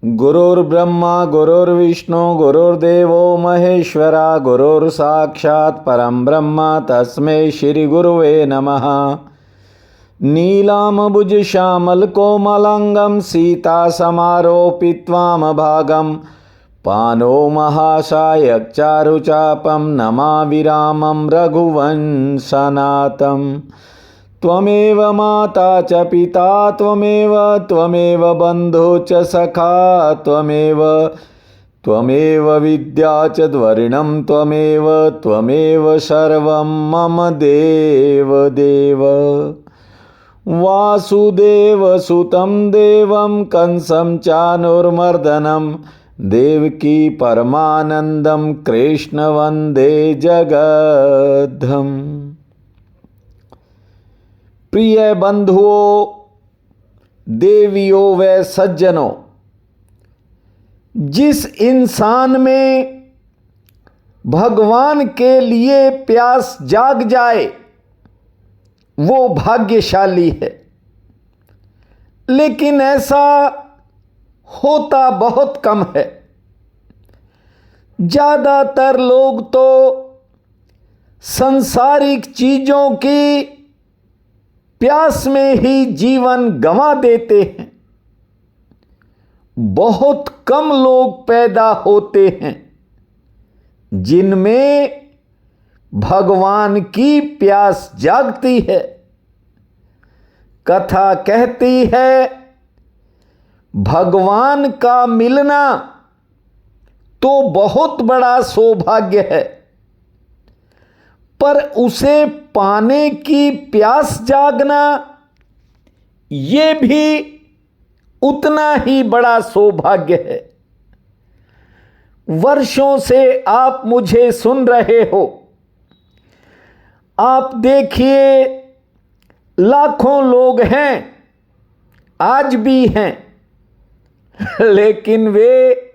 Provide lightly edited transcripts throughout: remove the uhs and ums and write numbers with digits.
गुरुर्ब्रह्मा गुरुर्विष्णु गुरुर्देवो महेश्वरा गुरुर्साक्षात् परं ब्रह्म तस्मै श्री गुरुवे नमः। नीलाम्बुजश्यामलकोमलाङ्गं सीतासमारोपित्वामभागं पानो महासायकचारुचापं नमामि रामं रघुवंशनाथं। त्वमेव माता च पिता त्वमेव बन्धु च सखा त्वमेव विद्या च द्वरिणं त्वमेव सर्वं मम देव। वासुदेवसुतं देवं कंसं चाणूरमर्दनं देवकी परमानन्दं कृष्ण वन्दे जगद्धाम। प्रिय बंधुओं, देवियों व सज्जनों, जिस इंसान में भगवान के लिए प्यास जाग जाए वो भाग्यशाली है। लेकिन ऐसा होता बहुत कम है। ज्यादातर लोग तो सांसारिक चीजों की प्यास में ही जीवन गंवा देते हैं। बहुत कम लोग पैदा होते हैं जिनमें भगवान की प्यास जागती है। कथा कहती है भगवान का मिलना तो बहुत बड़ा सौभाग्य है, पर उसे पाने की प्यास जागना ये भी उतना ही बड़ा सौभाग्य है। वर्षों से आप मुझे सुन रहे हो। आप देखिए, लाखों लोग हैं, आज भी हैं, लेकिन वे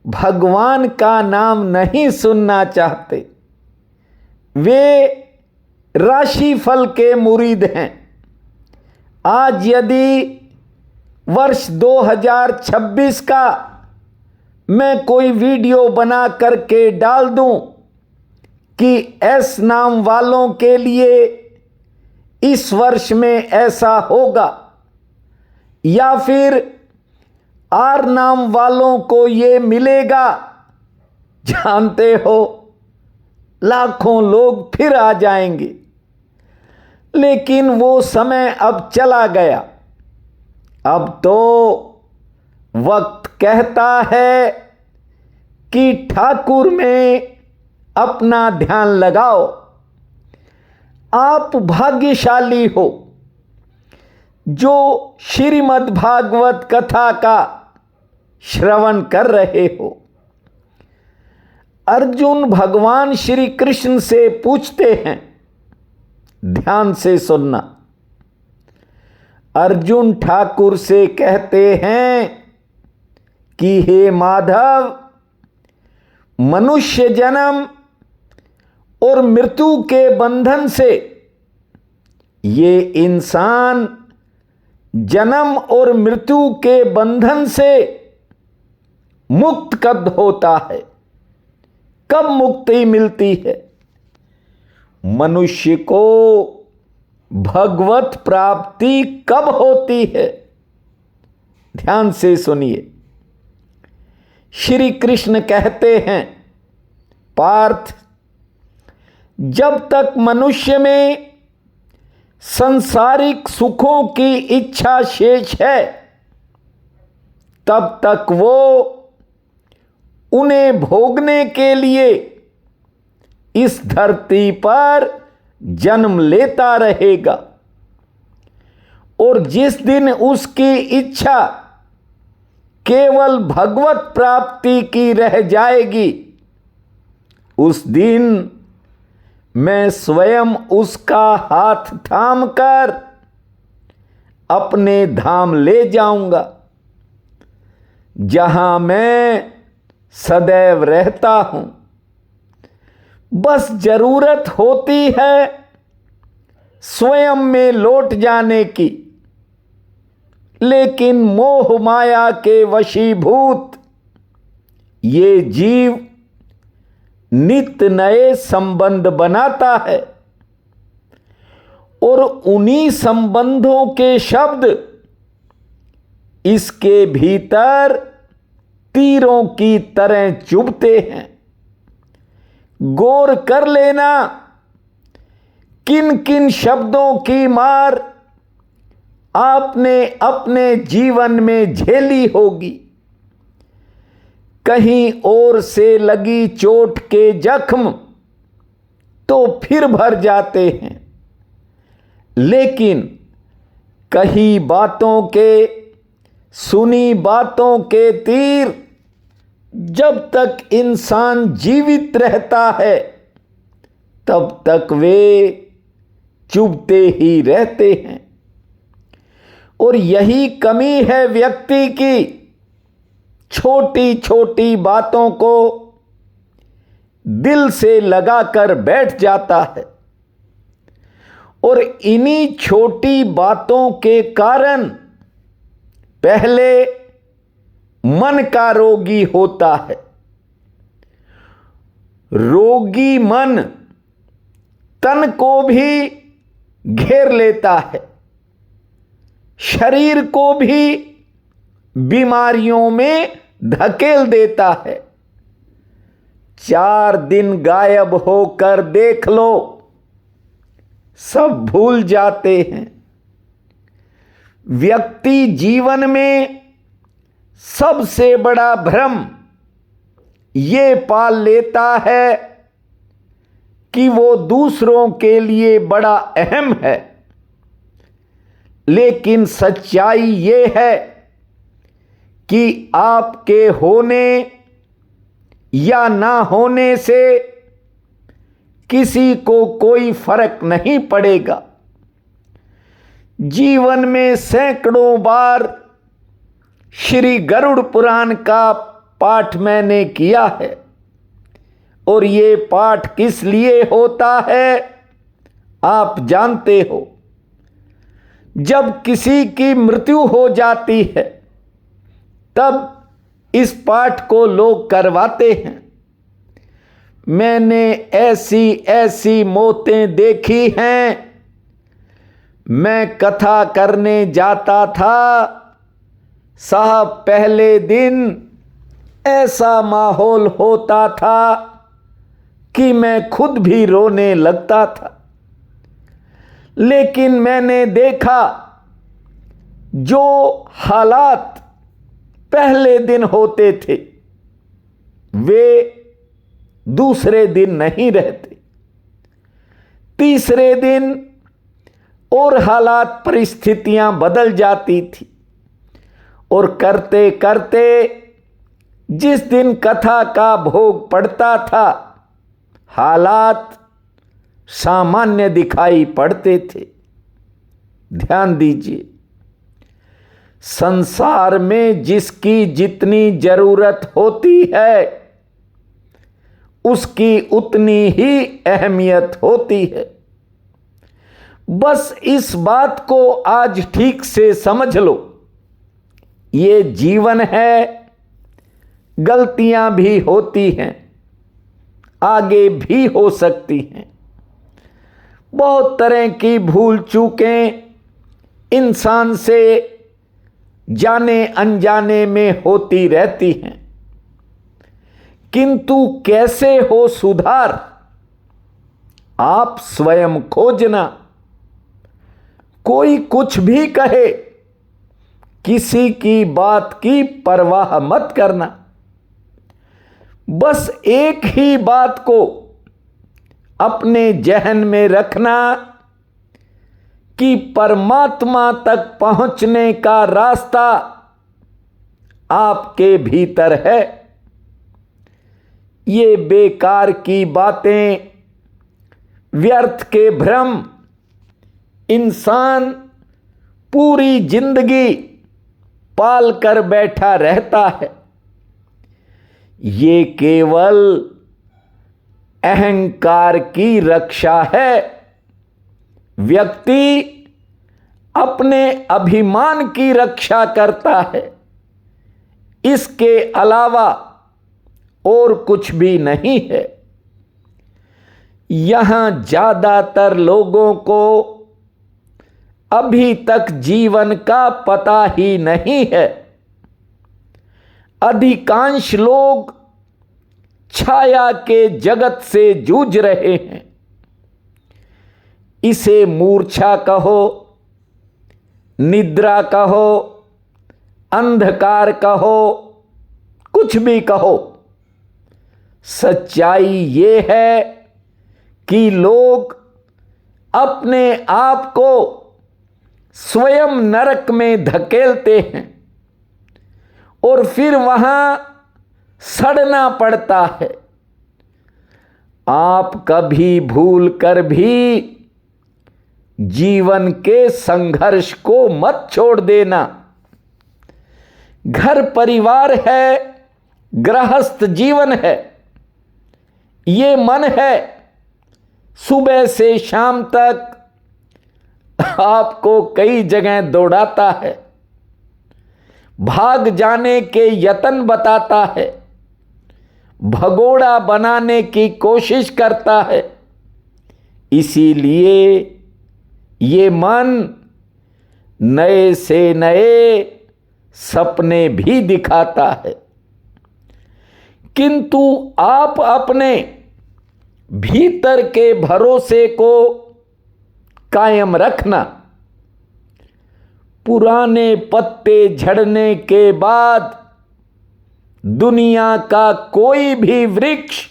भगवान का नाम नहीं सुनना चाहते। वे राशिफल के मुरीद हैं। आज यदि वर्ष 2026 का मैं कोई वीडियो बना करके डाल दूं कि एस नाम वालों के लिए इस वर्ष में ऐसा होगा, या फिर आर नाम वालों को ये मिलेगा, जानते हो लाखों लोग फिर आ जाएंगे। लेकिन वो समय अब चला गया। अब तो वक्त कहता है कि ठाकुर में अपना ध्यान लगाओ। आप भाग्यशाली हो जो श्रीमद् भागवत कथा का श्रवण कर रहे हो। अर्जुन भगवान श्री कृष्ण से पूछते हैं, ध्यान से सुनना। अर्जुन ठाकुर से कहते हैं कि हे माधव, मनुष्य जन्म और मृत्यु के बंधन से ये इंसान जन्म और मृत्यु के बंधन से मुक्त कब होता है, कब मुक्ति मिलती है? मनुष्य को भगवत प्राप्ति कब होती है? ध्यान से सुनिए। श्री कृष्ण कहते हैं, पार्थ, जब तक मनुष्य में सांसारिक सुखों की इच्छा शेष है, तब तक वो उन्हें भोगने के लिए इस धरती पर जन्म लेता रहेगा। और जिस दिन उसकी इच्छा केवल भगवत प्राप्ति की रह जाएगी, उस दिन मैं स्वयं उसका हाथ थामकर अपने धाम ले जाऊंगा, जहां मैं सदैव रहता हूं। बस जरूरत होती है स्वयं में लौट जाने की। लेकिन मोह माया के वशीभूत ये जीव नित नए संबंध बनाता है और उन्हीं संबंधों के शब्द इसके भीतर तीरों की तरह चुभते हैं। गौर कर लेना किन किन शब्दों की मार आपने अपने जीवन में झेली होगी। कहीं और से लगी चोट के जख्म तो फिर भर जाते हैं, लेकिन कही बातों के, सुनी बातों के तीर जब तक इंसान जीवित रहता है तब तक वे चुभते ही रहते हैं। और यही कमी है व्यक्ति की, छोटी छोटी बातों को दिल से लगाकर बैठ जाता है और इन्हीं छोटी बातों के कारण पहले मन का रोगी होता है। रोगी मन तन को भी घेर लेता है, शरीर को भी बीमारियों में धकेल देता है। 4 दिन गायब होकर देख लो, सब भूल जाते हैं। व्यक्ति जीवन में सबसे बड़ा भ्रम ये पाल लेता है कि वो दूसरों के लिए बड़ा अहम है, लेकिन सच्चाई ये है कि आपके होने या ना होने से किसी को कोई फर्क नहीं पड़ेगा। जीवन में सैकड़ों बार श्री गरुड़ पुराण का पाठ मैंने किया है और ये पाठ किस लिए होता है आप जानते हो। जब किसी की मृत्यु हो जाती है तब इस पाठ को लोग करवाते हैं। मैंने ऐसी ऐसी मौतें देखी हैं। मैं कथा करने जाता था, साहब पहले दिन ऐसा माहौल होता था कि मैं खुद भी रोने लगता था। लेकिन मैंने देखा जो हालात पहले दिन होते थे वे दूसरे दिन नहीं रहते। तीसरे दिन और हालात परिस्थितियां बदल जाती थी और करते करते जिस दिन कथा का भोग पड़ता था हालात सामान्य दिखाई पड़ते थे। ध्यान दीजिए, संसार में जिसकी जितनी जरूरत होती है उसकी उतनी ही अहमियत होती है। बस इस बात को आज ठीक से समझ लो। ये जीवन है, गलतियां भी होती हैं, आगे भी हो सकती हैं। बहुत तरह की भूल चूकें इंसान से जाने अनजाने में होती रहती हैं, किंतु कैसे हो सुधार आप स्वयं खोजना। कोई कुछ भी कहे, किसी की बात की परवाह मत करना। बस एक ही बात को अपने जहन में रखना कि परमात्मा तक पहुंचने का रास्ता आपके भीतर है। ये बेकार की बातें, व्यर्थ के भ्रम इंसान पूरी जिंदगी पाल कर बैठा रहता है। ये केवल अहंकार की रक्षा है। व्यक्ति अपने अभिमान की रक्षा करता है, इसके अलावा और कुछ भी नहीं है। यहां ज्यादातर लोगों को अभी तक जीवन का पता ही नहीं है। अधिकांश लोग छाया के जगत से जूझ रहे हैं। इसे मूर्छा कहो, निद्रा कहो, अंधकार कहो, कुछ भी कहो, सच्चाई ये है कि लोग अपने आप को स्वयं नरक में धकेलते हैं और फिर वहां सड़ना पड़ता है। आप कभी भूल कर भी जीवन के संघर्ष को मत छोड़ देना। घर परिवार है, गृहस्थ जीवन है, ये मन है सुबह से शाम तक आपको कई जगह दौड़ाता है, भाग जाने के यत्न बताता है, भगोड़ा बनाने की कोशिश करता है। इसीलिए ये मन नए से नए सपने भी दिखाता है। किंतु आप अपने भीतर के भरोसे को कायम रखना। पुराने पत्ते झड़ने के बाद दुनिया का कोई भी वृक्ष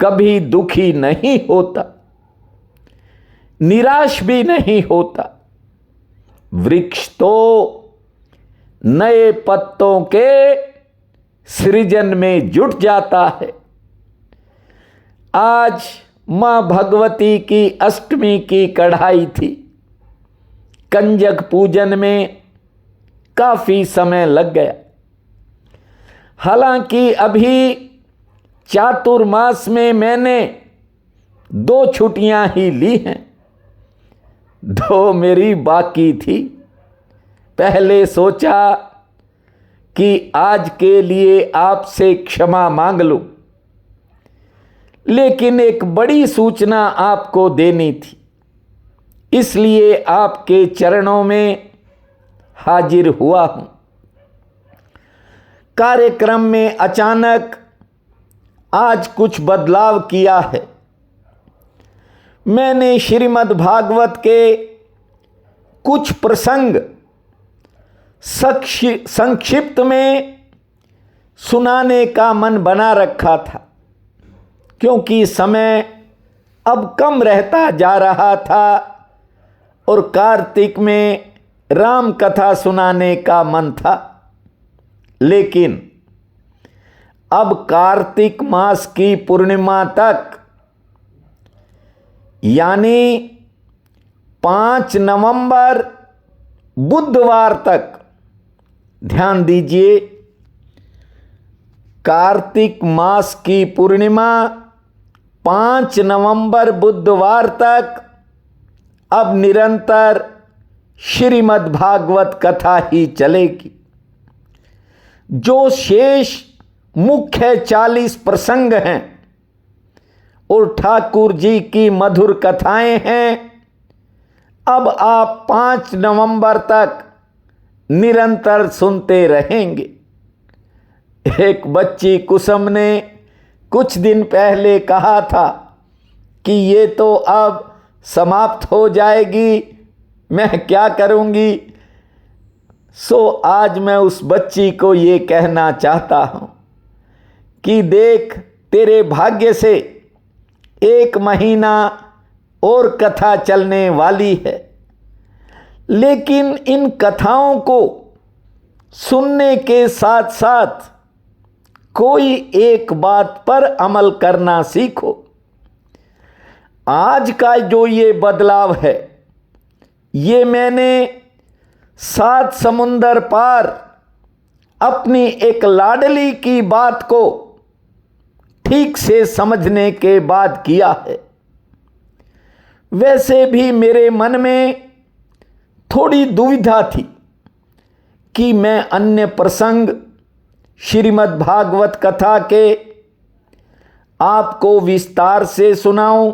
कभी दुखी नहीं होता, निराश भी नहीं होता। वृक्ष तो नए पत्तों के सृजन में जुट जाता है। आज मां भगवती की अष्टमी की कढ़ाई थी। कंजक पूजन में काफी समय लग गया। हालांकि अभी चातुर्मास में मैंने 2 छुट्टियां ही ली हैं, 2 मेरी बाकी थी। पहले सोचा कि आज के लिए आपसे क्षमा मांग लूं, लेकिन एक बड़ी सूचना आपको देनी थी, इसलिए आपके चरणों में हाजिर हुआ हूं। कार्यक्रम में अचानक आज कुछ बदलाव किया है। मैंने श्रीमद् भागवत के कुछ प्रसंग संक्षिप्त में सुनाने का मन बना रखा था, क्योंकि समय अब कम रहता जा रहा था और कार्तिक में राम कथा सुनाने का मन था। लेकिन अब कार्तिक मास की पूर्णिमा तक, यानी 5 नवंबर बुधवार तक, ध्यान दीजिए, कार्तिक मास की पूर्णिमा 5 नवंबर बुधवार तक अब निरंतर श्रीमद् भागवत कथा ही चलेगी। जो शेष मुख्य 40 प्रसंग हैं और ठाकुर जी की मधुर कथाएं हैं, अब आप 5 नवंबर तक निरंतर सुनते रहेंगे। एक बच्ची कुसुम ने कुछ दिन पहले कहा था कि ये तो अब समाप्त हो जाएगी, मैं क्या करूंगी। सो आज मैं उस बच्ची को ये कहना चाहता हूं कि देख, तेरे भाग्य से 1 महीना और कथा चलने वाली है, लेकिन इन कथाओं को सुनने के साथ साथ कोई एक बात पर अमल करना सीखो। आज का जो ये बदलाव है, ये मैंने 7 समुंदर पार अपनी एक लाडली की बात को ठीक से समझने के बाद किया है। वैसे भी मेरे मन में थोड़ी दुविधा थी कि मैं अन्य प्रसंग श्रीमद् भागवत कथा के आपको विस्तार से सुनाऊं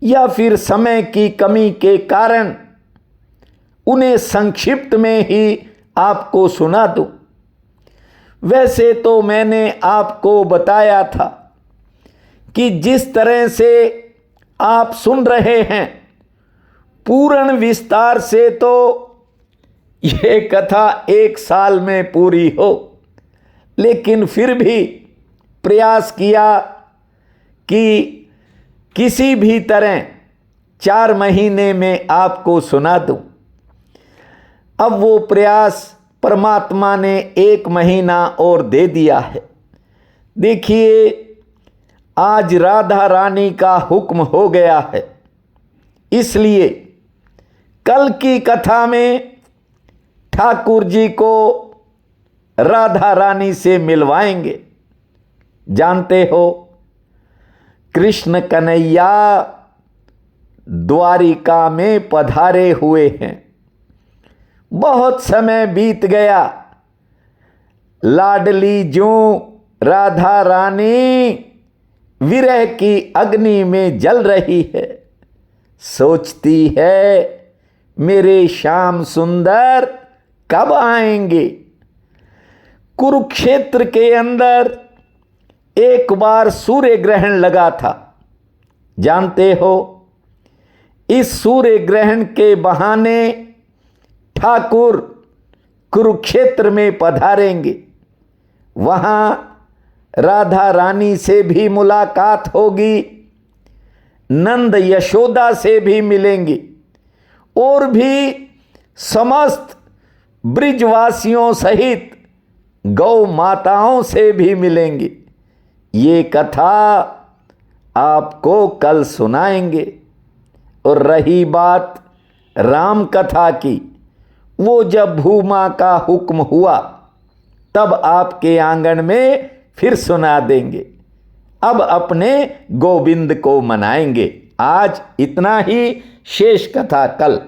या फिर समय की कमी के कारण उन्हें संक्षिप्त में ही आपको सुना दूं। वैसे तो मैंने आपको बताया था कि जिस तरह से आप सुन रहे हैं पूर्ण विस्तार से तो ये कथा 1 साल में पूरी हो, लेकिन फिर भी प्रयास किया कि किसी भी तरह 4 महीने में आपको सुना दूं। अब वो प्रयास परमात्मा ने 1 महीना और दे दिया है। देखिए, आज राधा रानी का हुक्म हो गया है, इसलिए कल की कथा में ठाकुर जी को राधा रानी से मिलवाएंगे। जानते हो, कृष्ण कन्हैया द्वारिका में पधारे हुए हैं। बहुत समय बीत गया, लाडली जूं राधा रानी विरह की अग्नि में जल रही है। सोचती है मेरे श्याम सुंदर कब आएंगे। कुरुक्षेत्र के अंदर एक बार सूर्य ग्रहण लगा था। जानते हो, इस सूर्य ग्रहण के बहाने ठाकुर कुरुक्षेत्र में पधारेंगे। वहां राधा रानी से भी मुलाकात होगी, नंद यशोदा से भी मिलेंगे और भी समस्त ब्रिजवासियों सहित गौ माताओं से भी मिलेंगे। ये कथा आपको कल सुनाएंगे। और रही बात राम कथा की, वो जब भूमा का हुक्म हुआ तब आपके आंगन में फिर सुना देंगे। अब अपने गोविंद को मनाएंगे। आज इतना ही, शेष कथा कल।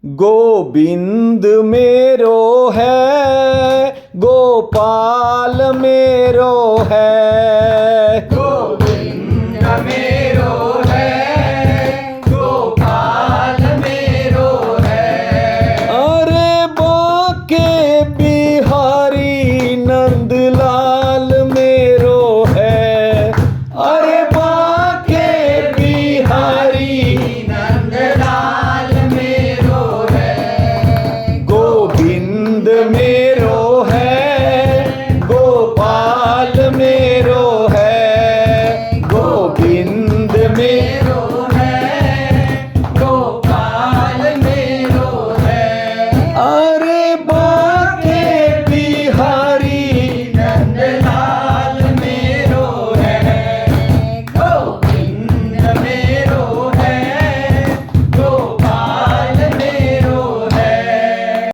गोविंद मेरो है, गोपाल मेरो है, गोविंद मेरो है, गोपाल मेरो है। अरे बाके बिहारी नंदलाल मेरो है, अरे बाके बिहारी नंदलाल मेरो है। गोविंद मेरो है, गोपाल मेरो है, गोविंद मेरो है, गोपाल मेरो है। अरे